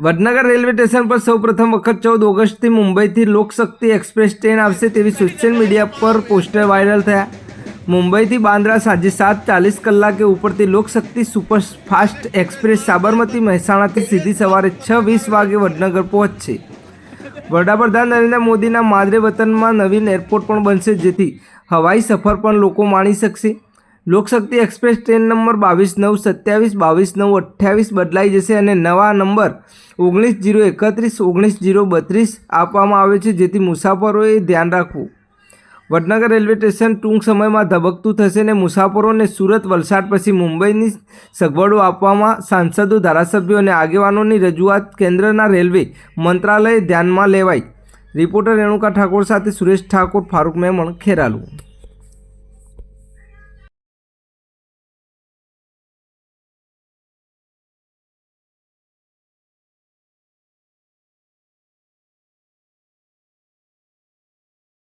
Vadnagar railway station પર સૌપ્રથમ વખત 14 ઓગસ્ટથી મુંબઈથી લોકશક્તિ એક્સપ્રેસ ટ્રેન આવશે તેવી સોશિયલ મીડિયા પર પોસ્ટર વાયરલ થયા। મુંબઈથી બાંદ્રા સાંજે 7:40 કલાકે ઉપડતી લોકશક્તિ સુપરફાસ્ટ એક્સપ્રેસ સાબરમતી મહેસાણાથી સીધી સવારે 6:20 વાગે વડનગર પહોંચશે। વડાપ્રધાન નરેન્દ્ર મોદીના માદરે વતનમાં નવીન એરપોર્ટ પણ બનશે, જેથી હવાઈ સફર પણ લોકો માણી શકશે। લોકશક્તિ એક્સપ્રેસ ટ્રેન નંબર 22/9/27, 22/9/28 બદલાઈ જશે અને નવા નંબર 19/031, 19/032 આપવામાં આવે છે, જેથી મુસાફરોએ ધ્યાન રાખવું। વડનગર રેલવે સ્ટેશન ટૂંક સમયમાં ધબકતું થશે અને મુસાફરોને સુરત, વલસાડ પછી મુંબઈની સગવડો આપવામાં સાંસદો, ધારાસભ્યો અને આગેવાનોની રજૂઆત કેન્દ્રના રેલવે મંત્રાલયે ધ્યાનમાં લેવાઈ। રિપોર્ટર રેણુકા ઠાકોર સાથે સુરેશ ઠાકોર, ફારૂક મેમણ, ખેરાલુ।